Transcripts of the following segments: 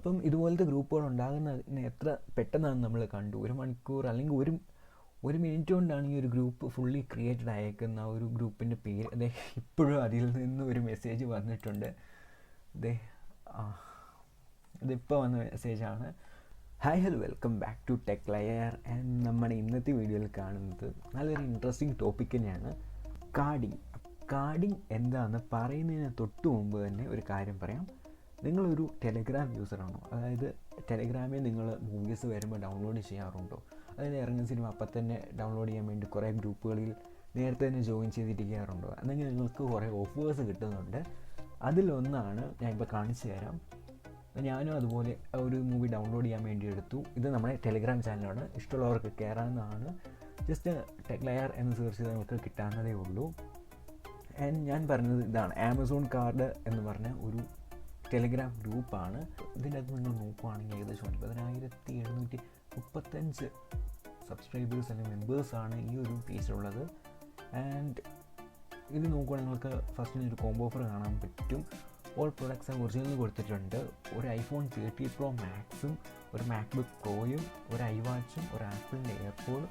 അപ്പം ഇതുപോലത്തെ ഗ്രൂപ്പുകൾ ഉണ്ടാകുന്നതിന് എത്ര പെട്ടെന്നാണ് നമ്മൾ കണ്ടു. 1 മണിക്കൂർ അല്ലെങ്കിൽ ഒരു മിനിറ്റ് കൊണ്ടാണ് ഈ ഒരു ഗ്രൂപ്പ് ഫുള്ളി ക്രിയേറ്റഡ് അയക്കുന്ന ഒരു ഗ്രൂപ്പിൻ്റെ പേര്. അതെ, ഇപ്പോഴും അതിൽ നിന്ന് ഒരു മെസ്സേജ് വന്നിട്ടുണ്ട്. അതെ, ഇതിപ്പോൾ വന്ന മെസ്സേജാണ്. Hi hello, welcome back to tech layer. And നമ്മുടെ ഇന്നത്തെ വീഡിയോയിൽ കാണുന്നത് നല്ലൊരു ഇൻട്രസ്റ്റിംഗ് ടോപ്പിക് തന്നെയാണ്, കാർഡിങ് എന്താണെന്ന് പറയുന്നതിന് തൊട്ട് മുമ്പ് തന്നെ ഒരു കാര്യം പറയാം. നിങ്ങളൊരു ടെലഗ്രാം യൂസറാണോ? അതായത് ടെലഗ്രാമിൽ നിങ്ങൾ മൂവീസ് വരുമ്പോൾ ഡൗൺലോഡ് ചെയ്യാറുണ്ടോ? അതായത് ഇറങ്ങുന്ന സിനിമ അപ്പം തന്നെ ഡൗൺലോഡ് ചെയ്യാൻ വേണ്ടി കുറേ ഗ്രൂപ്പുകളിൽ നേരത്തെ തന്നെ ജോയിൻ ചെയ്തിരിക്കാറുണ്ടോ? അല്ലെങ്കിൽ നിങ്ങൾക്ക് കുറേ ഓഫേഴ്സ് കിട്ടുന്നുണ്ട്. അതിലൊന്നാണ് ഞാൻ ഇപ്പോൾ കാണിച്ചു തരാം. ഞാനും അതുപോലെ ഒരു മൂവി ഡൗൺലോഡ് ചെയ്യാൻ വേണ്ടി എടുത്തു. ഇത് നമ്മുടെ ടെലഗ്രാം ചാനലാണ്, ഇഷ്ടമുള്ളവർക്ക് കയറാവുന്നതാണ്. ജസ്റ്റ് ടെക് ലയർ എന്ന് സെർച്ച് ചെയ്താൽ നിങ്ങൾക്ക് കിട്ടാവുന്നതേ ഉള്ളൂ. ആൻഡ് ഞാൻ പറഞ്ഞത് ഇതാണ്, ആമസോൺ കാർഡ് എന്ന് പറഞ്ഞ ഒരു ടെലഗ്രാം ഗ്രൂപ്പാണ്. ഇതിൻ്റെ അകത്ത് നിങ്ങൾ നോക്കുവാണെങ്കിൽ ഏകദേശം 9735 സബ്സ്ക്രൈബേഴ്സ് അല്ലെങ്കിൽ മെമ്പേഴ്സാണ് ഈ ഒരു പേജിലുള്ളത്. ആൻഡ് ഇത് നോക്കുവാണെങ്കിൽ നിങ്ങൾക്ക് ഫസ്റ്റിന് ഒരു കോംബോ ഓഫർ കാണാൻ പറ്റും. ഓൾ പ്രൊഡക്ട്സ് ഒറിജിനൽ കൊടുത്തിട്ടുണ്ട്. ഒരു ഐഫോൺ 13 Pro Maxും ഒരു മാക്ബുക്ക് പ്രോയും ഒരു ഐവാച്ചും ഒരു ആപ്പിളിൻ്റെ എയർപോഡ്,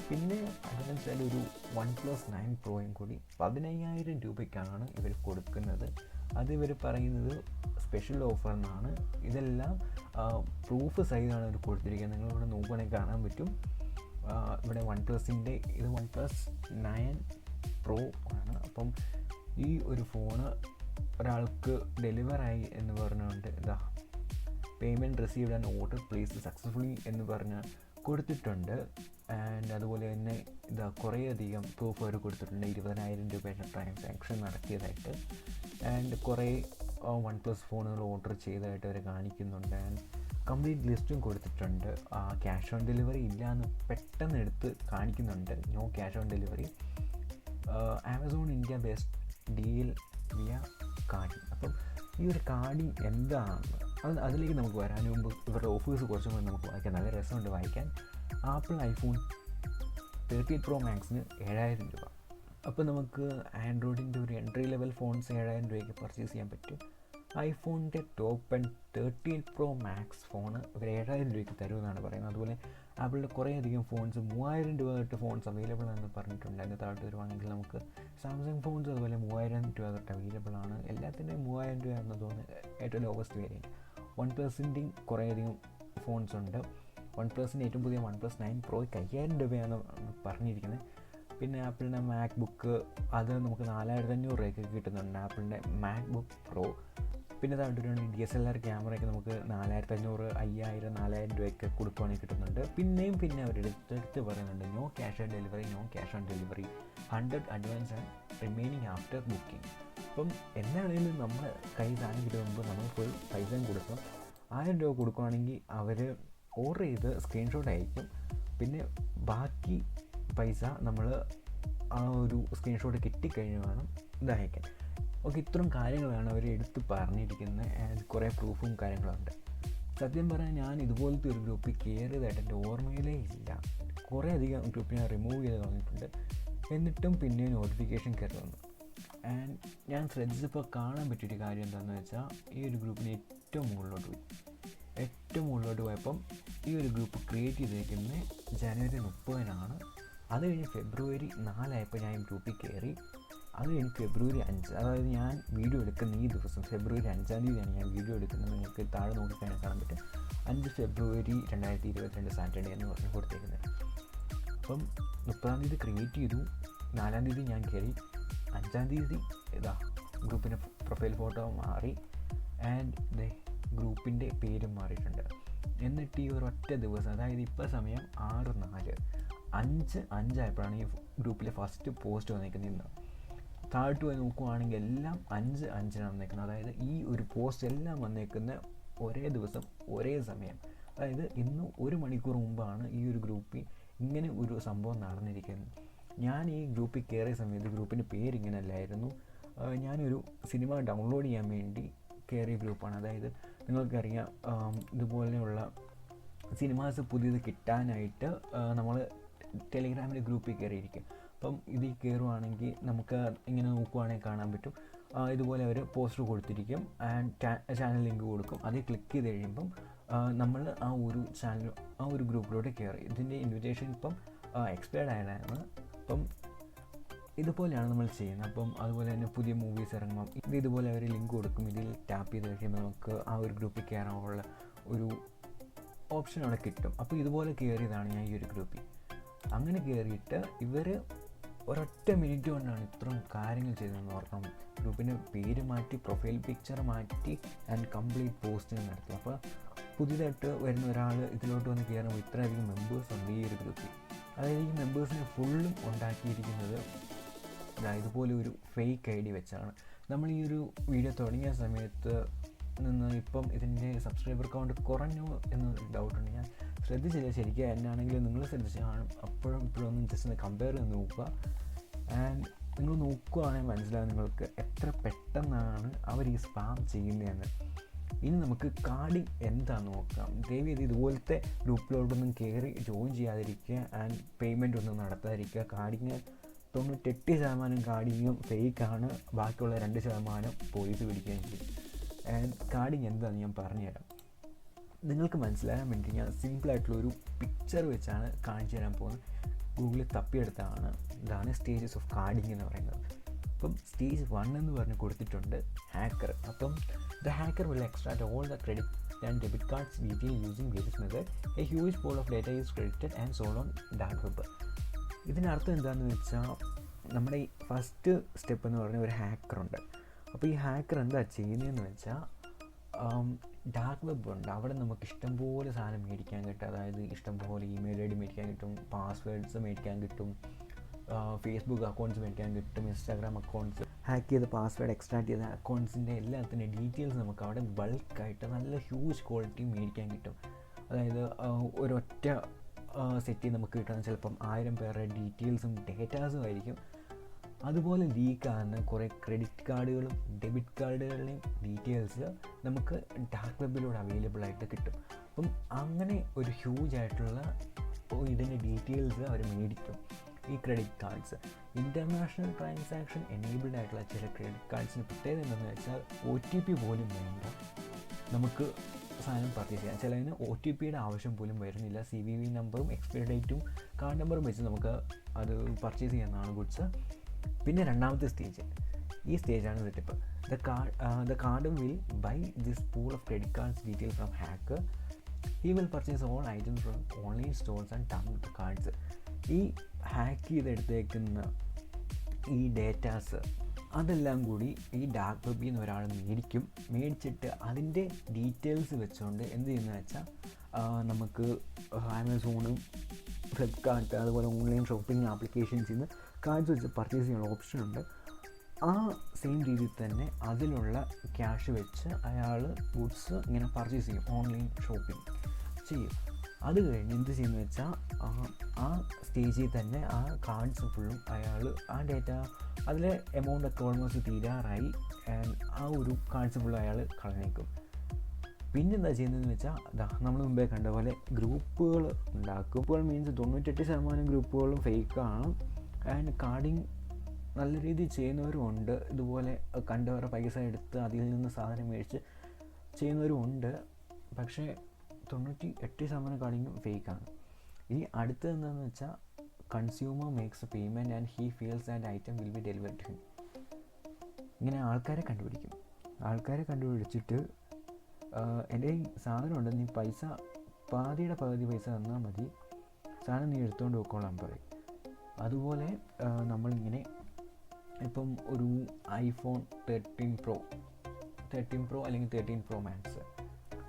പിന്നെ അതെന്ന് വെച്ചാൽ ഒരു OnePlus 9 Proയും കൂടി 15,000 രൂപയ്ക്കാണ് ഇവർ കൊടുക്കുന്നത്. അത് ഇവർ പറയുന്നത് സ്പെഷ്യൽ ഓഫർ എന്നാണ്. ഇതെല്ലാം പ്രൂഫ് സൈസാണ് ഇവർ കൊടുത്തിരിക്കുന്നത്. നിങ്ങളിവിടെ നോക്കുകയാണെങ്കിൽ കാണാൻ പറ്റും. ഇവിടെ OnePlusൻ്റെ ഇത് OnePlus 9 Pro ആണ്. അപ്പം ഈ ഒരു ഫോണ് ഒരാൾക്ക് ഡെലിവറായി എന്ന് പറഞ്ഞുകൊണ്ട് ഇതാ payment received and order place successfully എന്ന് പറഞ്ഞ് കൊടുത്തിട്ടുണ്ട്. ആൻഡ് അതുപോലെ തന്നെ ഇതാ കുറേയധികം പ്രൂഫ് അവർ കൊടുത്തിട്ടുണ്ട്. 20,000 രൂപയുടെ ട്രാൻസാക്ഷൻ നടത്തിയതായിട്ട്. ആൻഡ് കുറേ OnePlus ഫോണുകൾ ഓർഡർ ചെയ്തതായിട്ട് അവർ കാണിക്കുന്നുണ്ട്. ആൻഡ് കംപ്ലീറ്റ് ലിസ്റ്റും കൊടുത്തിട്ടുണ്ട്. ക്യാഷ് ഓൺ ഡെലിവറി ഇല്ല എന്ന് പെട്ടെന്ന് എടുത്ത് കാണിക്കുന്നുണ്ട്. No cash on delivery. Amazon India best deal via carding. അപ്പം ഈ ഒരു കാർഡിങ് എന്താണെന്ന് അതിലേക്ക് നമുക്ക് വരാൻ മുമ്പ് ഇവരുടെ ഓഫേഴ്സ് കുറച്ചും കൂടി നമുക്ക് വായിക്കാൻ നല്ല രസമുണ്ട് വായിക്കാൻ. ആപ്പിൾ ഐഫോൺ 13 Pro Maxന് 7,000 രൂപ. അപ്പോൾ നമുക്ക് ആൻഡ്രോയിഡിൻ്റെ ഒരു എൻട്രി ലെവൽ ഫോൺസ് 7,000 രൂപയ്ക്ക് പർച്ചേസ് ചെയ്യാൻ പറ്റും. ഐഫോണിൻ്റെ top end 13 Pro Max phone ഒരു 7,000 രൂപയ്ക്ക് തരുമെന്നാണ് പറയുന്നത്. അതുപോലെ ആപ്പിളിൻ്റെ കുറേയധികം ഫോൺസ് 3,000 രൂപ തൊട്ട് ഫോൺസ് അവൈലബിൾ എന്ന് പറഞ്ഞിട്ടുണ്ട്. അതിൻ്റെ താഴോട്ട് വരുവാണെങ്കിൽ നമുക്ക് സാംസങ് ഫോൺസ് അതുപോലെ 3,000 രൂപ തൊട്ട് അവൈലബിൾ ആണ്. എല്ലാത്തിൻ്റെയും 3,000 രൂപ എന്ന് തോന്നുന്നത് ഏറ്റവും ലോവസ്റ്റ് വേരിയൻറ്റ്. OnePlusൻ്റെയും കുറേയധികം ഫോൺസ് ഉണ്ട്. OnePlusൻ്റെ ഏറ്റവും പുതിയ OnePlus 9 Proയ്ക്ക് 5,000 രൂപയാണ് പറഞ്ഞിരിക്കുന്നത്. പിന്നെ ആപ്പിളിൻ്റെ മാക്ബുക്ക് അത് നമുക്ക് 4,500 രൂപയ്ക്ക് കിട്ടുന്നുണ്ട്, ആപ്പിളിൻ്റെ മാക്ബുക്ക് പ്രോ. പിന്നെ താഴോട്ട് DSLR ക്യാമറയൊക്കെ നമുക്ക് 4,500, 5,000, 4,000 രൂപയ്ക്ക് കൊടുക്കുകയാണെങ്കിൽ കിട്ടുന്നുണ്ട്. പിന്നെ അവരെടുത്ത് പറയുന്നുണ്ട് no cash on delivery, 100 advance and remaining after booking. അപ്പം എന്താണെങ്കിലും നമ്മുടെ കൈ സാധനം കിട്ടുമ്പോൾ നമ്മൾ ഫുൾ പൈസയും കൊടുക്കണം. 1,000 രൂപ കൊടുക്കുകയാണെങ്കിൽ അവർ ഓർഡർ ചെയ്ത് സ്ക്രീൻഷോട്ട് അയക്കും. പിന്നെ ബാക്കി പൈസ നമ്മൾ ആ ഒരു സ്ക്രീൻഷോട്ട് കിട്ടിക്കഴിഞ്ഞ് വേണം ഇതയക്കാൻ. ഓക്കെ, ഇത്രയും കാര്യങ്ങളാണ് അവർ എടുത്ത് പറഞ്ഞിരിക്കുന്നത്. കുറേ പ്രൂഫും കാര്യങ്ങളുണ്ട്. സത്യം പറഞ്ഞാൽ ഞാൻ ഇതുപോലത്തെ ഒരു ഗ്രൂപ്പിൽ കയറിയതായിട്ട് എൻ്റെ ഓർമ്മയിലേ ഇല്ല. കുറേ അധികം ഗ്രൂപ്പ് ഞാൻ റിമൂവ് ചെയ്ത് കളഞ്ഞിട്ടുണ്ട്. എന്നിട്ടും പിന്നെ നോട്ടിഫിക്കേഷൻ കയറി വന്നു. ആൻഡ് ഞാൻ ശ്രദ്ധിച്ചപ്പോൾ കാണാൻ പറ്റിയൊരു കാര്യം എന്താണെന്ന് വെച്ചാൽ ഈ ഒരു ഗ്രൂപ്പിന് ഏറ്റവും മുകളിലോട്ട് പോയപ്പം ഈ ഒരു ഗ്രൂപ്പ് ക്രിയേറ്റ് ചെയ്തിരിക്കുന്നത് ജനുവരി 30-നാണ്. അത് കഴിഞ്ഞ് ഫെബ്രുവരി 4 ഞാൻ ഈ ഗ്രൂപ്പിൽ കയറി. അത് കഴിഞ്ഞ് ഫെബ്രുവരി 5, അതായത് ഞാൻ വീഡിയോ എടുക്കുന്ന ഈ ദിവസം ഫെബ്രുവരി 5-ാം തീയതിയാണ് ഞാൻ വീഡിയോ എടുക്കുന്നത്. നിങ്ങൾക്ക് താഴെ നോക്കിക്കഴിഞ്ഞാൽ കാണാൻ പറ്റും 5 ഫെബ്രുവരി 2022 സാറ്റർഡേ എന്ന് പറഞ്ഞ് കൊടുത്തേക്കുന്നത്. അപ്പം 30-ാം തീയതി ക്രിയേറ്റ് ചെയ്തു, 4-ാം തീയതി ഞാൻ കയറി, 5-ാം തീയതി ഇതാ ഗ്രൂപ്പിൻ്റെ പ്രൊഫൈൽ ഫോട്ടോ മാറി. ആൻഡ് ഗ്രൂപ്പിൻ്റെ പേരും മാറിയിട്ടുണ്ട്. എന്നിട്ട് ഈ ഒരൊറ്റ ദിവസം, അതായത് ഇപ്പോൾ സമയം 6:04, 5:05 ഈ ഗ്രൂപ്പിലെ ഫസ്റ്റ് പോസ്റ്റ് വന്നേക്കുന്നത്. ഇന്ന് താഴോട്ട് പോയി നോക്കുവാണെങ്കിൽ എല്ലാം 5:05 വന്നേക്കുന്നത്. അതായത് ഈ ഒരു പോസ്റ്റ് എല്ലാം വന്നേക്കുന്ന ഒരേ ദിവസം ഒരേ സമയം. അതായത് ഇന്ന് 1 മണിക്കൂർ മുമ്പാണ് ഈ ഒരു ഗ്രൂപ്പിൽ ഇങ്ങനെ ഒരു സംഭവം നടന്നിരിക്കുന്നത്. ഞാൻ ഈ ഗ്രൂപ്പിൽ കയറിയ സമയത്ത് ഗ്രൂപ്പിൻ്റെ പേരിങ്ങനെ അല്ലായിരുന്നു. ഞാനൊരു സിനിമ ഡൗൺലോഡ് ചെയ്യാൻ വേണ്ടി കയറിയ ഗ്രൂപ്പാണ്. അതായത് നിങ്ങൾക്കറിയാം, ഇതുപോലെയുള്ള സിനിമാസ് പുതിയത് കിട്ടാനായിട്ട് നമ്മൾ ടെലിഗ്രാമിൻ്റെ ഗ്രൂപ്പിൽ കയറിയിരിക്കും. അപ്പം ഇതിൽ കയറുവാണെങ്കിൽ നമുക്ക് ഇങ്ങനെ നോക്കുവാണെങ്കിൽ കാണാൻ പറ്റും ഇതുപോലെ അവർ പോസ്റ്റർ കൊടുത്തിരിക്കും ആൻഡ് ചാനൽ ലിങ്ക് കൊടുക്കും. അതിൽ ക്ലിക്ക് ചെയ്ത് കഴിയുമ്പം നമ്മൾ ആ ഒരു ഗ്രൂപ്പിലോട്ട് കയറി. ഇതിൻ്റെ ഇൻവിറ്റേഷൻ ഇപ്പം എക്സ്പയർഡ് ആയതാണ്. അപ്പം ഇതുപോലെയാണ് നമ്മൾ ചെയ്യുന്നത്. അപ്പം അതുപോലെ തന്നെ പുതിയ മൂവീസ് ഇറങ്ങുമ്പം ഇതുപോലെ അവർ ലിങ്ക് കൊടുക്കും. ഇതിൽ ടാപ്പ് ചെയ്ത് കഴിയുമ്പോൾ നമുക്ക് ആ ഒരു ഗ്രൂപ്പിൽ കയറാനുള്ള ഒരു ഓപ്ഷൻ അവിടെ കിട്ടും. അപ്പോൾ ഇതുപോലെ കയറിയതാണ് ഞാൻ ഈ ഒരു ഗ്രൂപ്പിൽ. അങ്ങനെ കയറിയിട്ട് ഇവർ ഒരൊറ്റ മിനിറ്റ് കൊണ്ടാണ് ഇത്രയും കാര്യങ്ങൾ ചെയ്തതെന്ന് ഓർക്കണം. ഗ്രൂപ്പിൻ്റെ പേര് മാറ്റി, പ്രൊഫൈൽ പിക്ചർ മാറ്റി ആൻഡ് കംപ്ലീറ്റ് പോസ്റ്റ് നടത്തി. അപ്പോൾ പുതിയതായിട്ട് വരുന്ന ഒരാൾ ഇതിലോട്ട് വന്ന് കയറുമ്പോൾ ഇത്രയധികം മെമ്പേഴ്സ് ഉണ്ട് ഈ ഒരു ഗ്രൂപ്പിൽ. അതായത് ഈ മെമ്പേഴ്സിനെ ഫുള്ളും ഉണ്ടാക്കിയിരിക്കുന്നത് ഇതുപോലെ ഒരു ഫേക്ക് ഐ ഡി വെച്ചാണ്. നമ്മൾ ഈ ഒരു വീഡിയോ തുടങ്ങിയ സമയത്ത് നിന്ന് ഇപ്പം ഇതിൻ്റെ സബ്സ്ക്രൈബർ കൗണ്ട് കുറഞ്ഞു എന്നൊരു ഡൗട്ടുണ്ട്. ഞാൻ ശ്രദ്ധിച്ചില്ല ശരിക്കും. എന്നാണെങ്കിലും നിങ്ങൾ ശ്രദ്ധിച്ച് കാണും. അപ്പോഴും ഇപ്പോഴൊന്നും ജസ്റ്റ് ഒന്ന് കമ്പയർ ചെയ്ത് നോക്കുക. ആൻഡ് നിങ്ങൾ നോക്കുകയാണെങ്കിൽ മനസ്സിലാവും നിങ്ങൾക്ക് എത്ര പെട്ടെന്നാണ് അവർ ഈ സ്പാം ചെയ്യുന്നതെന്ന്. ഇനി നമുക്ക് കാർഡിങ് എന്താണെന്ന് നോക്കാം. ദയവ് ചെയ്ത് ഇതുപോലത്തെ ഗ്രൂപ്പിലോട്ടൊന്നും കയറി ജോയിൻ ചെയ്യാതിരിക്കുക ആൻഡ് പേയ്മെൻ്റ് ഒന്നും നടത്താതിരിക്കുക. കാർഡിങ് 98% കാർഡിങ്ങും ഫേക്കാണ്. ബാക്കിയുള്ള 2% പോലീസ് പിടിക്കുകയും ചെയ്യും. ആൻഡ് കാർഡിങ് എന്താണെന്ന് ഞാൻ പറഞ്ഞുതരാം. നിങ്ങൾക്ക് മനസ്സിലാകാൻ വേണ്ടി ഞാൻ സിമ്പിളായിട്ടുള്ളൊരു പിക്ചർ വെച്ചാണ് കാണിച്ചു തരാൻ പോകുന്നത്. ഗൂഗിളിൽ തപ്പിയെടുത്താണ്. ഇതാണ് സ്റ്റേജസ് ഓഫ് കാർഡിങ് എന്ന് പറയുന്നത്. അപ്പം സ്റ്റേജ് 1 എന്ന് പറഞ്ഞ് കൊടുത്തിട്ടുണ്ട് ഹാക്കർ. അപ്പം the hacker will extract all the credit and debit cards detail using various method. A huge pool of data is credited and sold on dark web. ഇതിനർത്ഥം എന്താണെന്ന് വെച്ചാൽ നമ്മുടെ ഈ ഫസ്റ്റ് സ്റ്റെപ്പ് എന്ന് പറഞ്ഞ ഒരു ഹാക്കറുണ്ട്. അപ്പോൾ ഈ ഹാക്കർ എന്താ ചെയ്യുന്നതെന്ന് വെച്ചാൽ ഡാർക്ക് വെബ് ഉണ്ട്. അവിടെ നമുക്ക് ഇഷ്ടംപോലെ സാധനം മേടിക്കാൻ കിട്ടും. അതായത് ഇഷ്ടംപോലെ ഇമെയിൽ ഐ ഡി മേടിക്കാൻ കിട്ടും, പാസ്വേഡ്സ് മേടിക്കാൻ കിട്ടും, ഫേസ്ബുക്ക് അക്കൗണ്ട്സ് മേടിക്കാൻ കിട്ടും, ഇൻസ്റ്റാഗ്രാം അക്കൗണ്ട്സ്, ഹാക്ക് ചെയ്ത പാസ്വേഡ് എക്സ്ട്രാക്ട് ചെയ്ത അക്കൗണ്ട്സിൻ്റെ എല്ലാത്തിൻ്റെ ഡീറ്റെയിൽസ് നമുക്ക് അവിടെ ബൾക്കായിട്ട് നല്ല ഹ്യൂജ് ക്വാളിറ്റി മേടിക്കാൻ കിട്ടും. അതായത് ഒരൊറ്റ സെറ്റ് നമുക്ക് കിട്ടുന്ന ചിലപ്പം 1000 പേരുടെ ഡീറ്റെയിൽസും ഡേറ്റാസും ആയിരിക്കും. അതുപോലെ ലീക്കാകുന്ന കുറേ ക്രെഡിറ്റ് കാർഡുകളും ഡെബിറ്റ് കാർഡുകളുടെയും ഡീറ്റെയിൽസ് നമുക്ക് ഡാർക്ക് വെബിലൂടെ അവൈലബിൾ ആയിട്ട് കിട്ടും. അപ്പം അങ്ങനെ ഒരു ഹ്യൂജ് ആയിട്ടുള്ള ഇതിൻ്റെ ഡീറ്റെയിൽസ് അവർ മേടിക്കും. ഈ credit cards international transaction enabled ആയിട്ടുള്ള ചില ക്രെഡിറ്റ് കാർഡ്സിന് പ്രത്യേകത എന്താണെന്ന് വെച്ചാൽ OTP പോലും വേണ്ട, നമുക്ക് സാധനം പർച്ചേസ് ചെയ്യാം. ചിലതിന് OTPയുടെ ആവശ്യം പോലും വരുന്നില്ല. CVV നമ്പറും എക്സ്പയറി ഡേറ്റും കാർഡ് നമ്പറും വെച്ച് നമുക്ക് അത് പർച്ചേസ് ചെയ്യാവുന്നതാണ് ഗുഡ്സ്. പിന്നെ രണ്ടാമത്തെ സ്റ്റേജ്, ഈ സ്റ്റേജാണ് setup. The card will buy this pool of credit cards detail from hacker. He will purchase all items from online stores and download the cards. ഈ ഹാക്ക് ചെയ്തെടുത്തേക്കുന്ന ഈ ഡേറ്റാസ് അതെല്ലാം കൂടി ഈ ഡാർക്ക് വെബിൽ നിന്ന് ഒരാൾ മേടിച്ചിട്ട് അതിൻ്റെ ഡീറ്റെയിൽസ് വെച്ചുകൊണ്ട് എന്ത് ചെയ്യുന്നത് വെച്ചാൽ നമുക്ക് ആമസോണും ഫ്ലിപ്കാർട്ട് അതുപോലെ ഓൺലൈൻ ഷോപ്പിംഗ് ആപ്ലിക്കേഷൻസിൽ നിന്ന് കാർഡ്സ് വെച്ച് പർച്ചേസ് ചെയ്യാനുള്ള ഓപ്ഷൻ ഉണ്ട്. ആ സെയിം രീതിയിൽ തന്നെ അതിലുള്ള ക്യാഷ് വെച്ച് അയാൾ ഗുഡ്സ് ഇങ്ങനെ പർച്ചേസ് ചെയ്യും, ഓൺലൈൻ ഷോപ്പിംഗ് ചെയ്യും. അത് കഴിഞ്ഞ് എന്ത് ചെയ്യുന്നത് വെച്ചാൽ ആ സ്റ്റേജിൽ തന്നെ ആ കാർഡ്സ് ഫുള്ളും അയാൾ ആ ഡേറ്റ അതിലെ എമൗണ്ട് ഒക്കെ ഓൾമോസ്റ്റ് തീരാറായി ആ ഒരു കാർഡ്സ് ഫുള്ളും അയാൾ കളഞ്ഞേക്കും. പിന്നെന്താ ചെയ്യുന്നതെന്ന് വെച്ചാൽ നമ്മൾ മുമ്പേ കണ്ട പോലെ ഗ്രൂപ്പുകൾ ഉണ്ടാക്കും. ഗ്രൂപ്പുകൾ മീൻസ് 98% ഗ്രൂപ്പുകളും ഫേക്കാണ്. ആൻഡ് കാർഡിങ് നല്ല രീതിയിൽ ചെയ്യുന്നവരും ഉണ്ട്. ഇതുപോലെ കണ്ടവരുടെ പൈസ എടുത്ത് അതിൽ നിന്ന് സാധനം മേടിച്ച് ചെയ്യുന്നവരും ഉണ്ട്. പക്ഷേ 98% കാർഡിങ്ങും ഫേക്കാണ്. ഇനി അടുത്തത് എന്താണെന്ന് വെച്ചാൽ consumer makes a payment and he feels and item will be delivered to him. ഇങ്ങനെ ആൾക്കാരെ കണ്ടുപിടിച്ചിട്ട് എൻ്റെ ഈ സാധനം ഉണ്ട്, നീ പൈസ പാതിയുടെ പകുതി പൈസ തന്നാൽ മതി, സാധനം നീ എടുത്തുകൊണ്ട് പോയിക്കോളാൻ പറയും. അതുപോലെ നമ്മളിങ്ങനെ ഇപ്പം ഒരു iPhone 13 Pro അല്ലെങ്കിൽ 13 Pro Max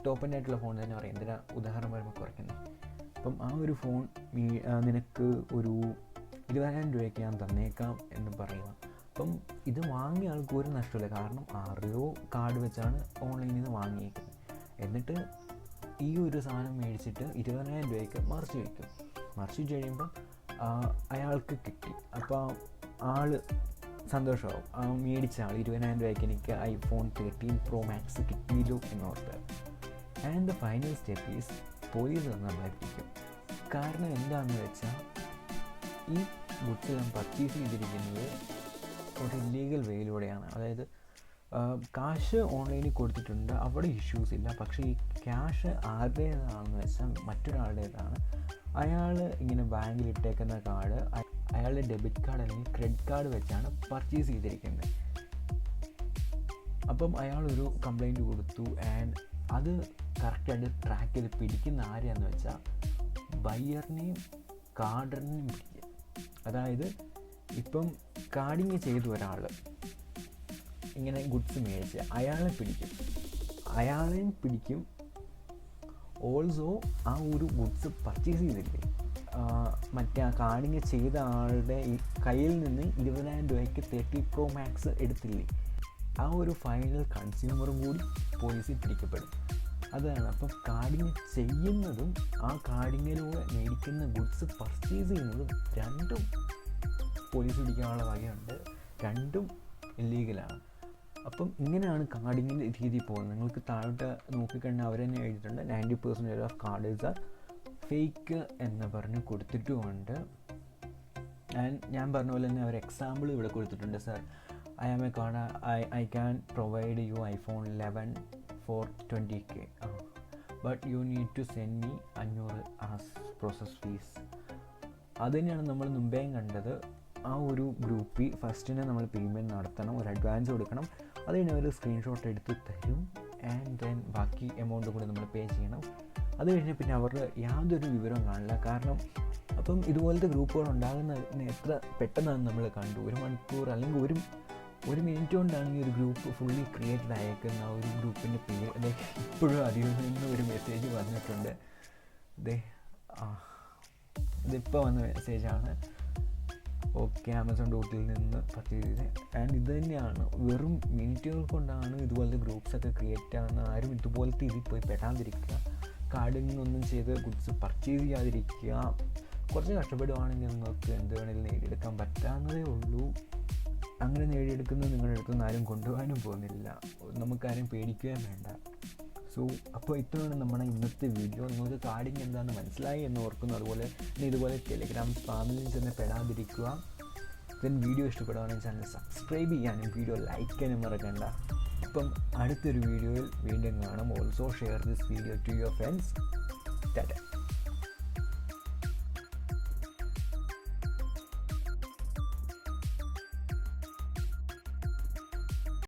ടോപ്പ് എൻഡ് ആയിട്ടുള്ള ഫോൺ തന്നെ പറയും, എന്തിനാ ഉദാഹരണം വരുമ്പോൾ കുറയ്ക്കുന്നത്. അപ്പം ആ ഒരു ഫോൺ നിനക്ക് ഒരു 20,000 രൂപയ്ക്ക് ഞാൻ തന്നേക്കാം എന്ന് പറയുക. അപ്പം ഇത് വാങ്ങിയ ആൾക്ക് ഒരു നഷ്ടമില്ല, കാരണം ആരോ കാർഡ് വെച്ചാണ് ഓൺലൈനിൽ നിന്ന് വാങ്ങിയേക്കുന്നത്. എന്നിട്ട് ഈ ഒരു സാധനം മേടിച്ചിട്ട് 20,000 രൂപയ്ക്ക് മറിച്ച് വയ്ക്കും. മറിച്ച് കഴിയുമ്പം അയാൾക്ക് കിട്ടി. അപ്പോൾ ആൾ സന്തോഷമാവും. മേടിച്ച ആൾ 20,000 രൂപയ്ക്ക് എനിക്ക് iPhone 13 Pro Max കിട്ടിയല്ലോ എന്നോർത്ത്. And the final step is police നമ്മളെ പിടിക്കും. കാരണം എന്താണെന്ന് വെച്ചാൽ ഈ ഗുഡ്സ് എല്ലാം പർച്ചേസ് ചെയ്തിരിക്കുന്നത് ഒരു ഇല്ലീഗൽ വേയിലൂടെയാണ്. അതായത് കാശ് ഓൺലൈനിൽ കൊടുത്തിട്ടുണ്ട്, അവിടെ ഇഷ്യൂസ് ഇല്ല. പക്ഷേ ഈ ക്യാഷ് ആരുടേതാണെന്ന് വെച്ചാൽ മറ്റൊരാളുടേതാണ്. അയാൾ ഇങ്ങനെ ബാങ്കിൽ ഇട്ടേക്കുന്ന കാർഡ് അയാളുടെ ഡെബിറ്റ് കാർഡ് അല്ലെങ്കിൽ ക്രെഡിറ്റ് കാർഡ് വെച്ചാണ് പർച്ചേസ് ചെയ്തിരിക്കുന്നത്. അപ്പം അയാളൊരു കംപ്ലൈൻറ്റ് കൊടുത്തു. ആൻഡ് അത് കറക്റ്റായിട്ട് ട്രാക്ക് ചെയ്ത് പിടിക്കുന്ന ആരെയാണെന്ന് വെച്ചാൽ ബയ്യറിനെയും കാർഡറിനെയും പിടിക്കുക. അതായത് ഇപ്പം കാർഡിങ് ചെയ്ത ഒരാൾ ഇങ്ങനെ ഗുഡ്സ് മേടിച്ച് അയാളെയും പിടിക്കും. ഓൾസോ ആ ഒരു ഗുഡ്സ് പർച്ചേസ് ചെയ്തില്ലേ, മറ്റേ ആ കാർഡിങ് ചെയ്ത ആളുടെ ഈ കയ്യിൽ നിന്ന് 20,000 രൂപയ്ക്ക് 30 Pro Max എടുത്തില്ലേ, ആ ഒരു ഫൈനൽ കൺസ്യൂമറും കൂടി പോലീസിൽ പിടിക്കപ്പെടും. അതാണ്. അപ്പം കാർഡിങ് ചെയ്യുന്നതും ആ കാർഡിങ്ങിലൂടെ മേടിക്കുന്ന ഗുഡ്സ് പർച്ചേസ് ചെയ്യുന്നതും രണ്ടും പോലീസ് പിടിക്കാനുള്ള വകയുണ്ട്, രണ്ടും ഇല്ലീഗലാണ്. അപ്പം ഇങ്ങനെയാണ് കാർഡിങ്ങിൻ്റെ രീതി പോകുന്നത്. നിങ്ങൾക്ക് താഴോട്ട് നോക്കിക്കഴിഞ്ഞാൽ അവർ തന്നെ എഴുതിയിട്ടുണ്ട് 90% ഓഫ് കാർഡേഴ്സ് ആർ ഫേക്ക് എന്ന് പറഞ്ഞ് കൊടുത്തിട്ടുമുണ്ട്. ആൻഡ് ഞാൻ പറഞ്ഞ പോലെ തന്നെ അവർ എക്സാമ്പിൾ ഇവിടെ കൊടുത്തിട്ടുണ്ട്. Sir, I am a card, I can provide you iPhone 11 for 20K, but you need to send me 500 as process fees. അത് തന്നെയാണ് നമ്മൾ മുമ്പേയും കണ്ടത്. ആ ഒരു ഗ്രൂപ്പിൽ ഫസ്റ്റിന് നമ്മൾ പേയ്മെൻറ്റ് നടത്തണം, ഒരു അഡ്വാൻസ് കൊടുക്കണം. അത് കഴിഞ്ഞ് അവർ സ്ക്രീൻഷോട്ട് എടുത്ത് തരും. ആൻഡ് ദെൻ ബാക്കി എമൗണ്ട് കൂടി നമ്മൾ പേ ചെയ്യണം. അത് കഴിഞ്ഞ് പിന്നെ അവരുടെ യാതൊരു വിവരവും കാണില്ല. കാരണം അപ്പം ഇതുപോലത്തെ ഗ്രൂപ്പുകൾ ഉണ്ടാകുന്നതിന് എത്ര പെട്ടെന്നാണ് നമ്മൾ കണ്ടു. 1 മണിക്കൂർ അല്ലെങ്കിൽ ഒരു മിനിറ്റ് കൊണ്ടാണെങ്കിൽ ഒരു ഗ്രൂപ്പ് ഫുള്ളി ക്രിയേറ്റഡ് ആയേക്കുന്ന ആ ഒരു ഗ്രൂപ്പിൻ്റെ പേര് ഇപ്പോഴും അതിൽ നിന്ന് ഒരു മെസ്സേജ് വന്നിട്ടുണ്ട്. ഇതിപ്പോൾ വന്ന മെസ്സേജാണ്. ഓക്കെ, ആമസോൺ ഡോട്ടിൽ നിന്ന് പർച്ചേസ് ചെയ്ത്. ആൻഡ് ഇത് തന്നെയാണ്, വെറും മിനിറ്റുകൾ കൊണ്ടാണ് ഇതുപോലത്തെ ഗ്രൂപ്പ്സൊക്കെ ക്രിയേറ്റ് ആകുന്ന. ആരും ഇതുപോലത്തെ ഇതിൽ പോയി പെടാതിരിക്കുക, കാർഡിങ്ങൊന്നും ചെയ്ത് ഗുഡ്സ് പർച്ചേസ് ചെയ്യാതിരിക്കുക. കുറച്ച് കഷ്ടപ്പെടുവാണെങ്കിൽ നിങ്ങൾക്ക് എന്ത് വേണമെങ്കിലും നേടിയെടുക്കാൻ പറ്റാവുന്നതേ ഉള്ളൂ. അങ്ങനെ നേടിയെടുക്കുന്നത് നിങ്ങളുടെ അടുത്തുനിന്ന് ആരും കൊണ്ടുപോകാനും പോകുന്നില്ല, നമുക്കാരും പേടിക്കുകയും വേണ്ട. സോ അപ്പോൾ ഇത്രയാണ് നമ്മുടെ ഇന്നത്തെ വീഡിയോ. നിങ്ങൾക്ക് കാർഡിങ് എന്താണെന്ന് മനസ്സിലായി എന്ന് ഓർക്കുന്നു. അതുപോലെ ഇതുപോലെ ടെലിഗ്രാം സ്പാമിൽ ചെന്ന് പെടാതിരിക്കുക. ദെൻ വീഡിയോ ഇഷ്ടപ്പെടുകയാണെങ്കിൽ ചാനൽ സബ്സ്ക്രൈബ് ചെയ്യാനും വീഡിയോ ലൈക്ക് ചെയ്യാനും മറക്കണ്ട. അപ്പം അടുത്തൊരു വീഡിയോയിൽ വീണ്ടും കാണാം. Also share this video to your friends. Tata.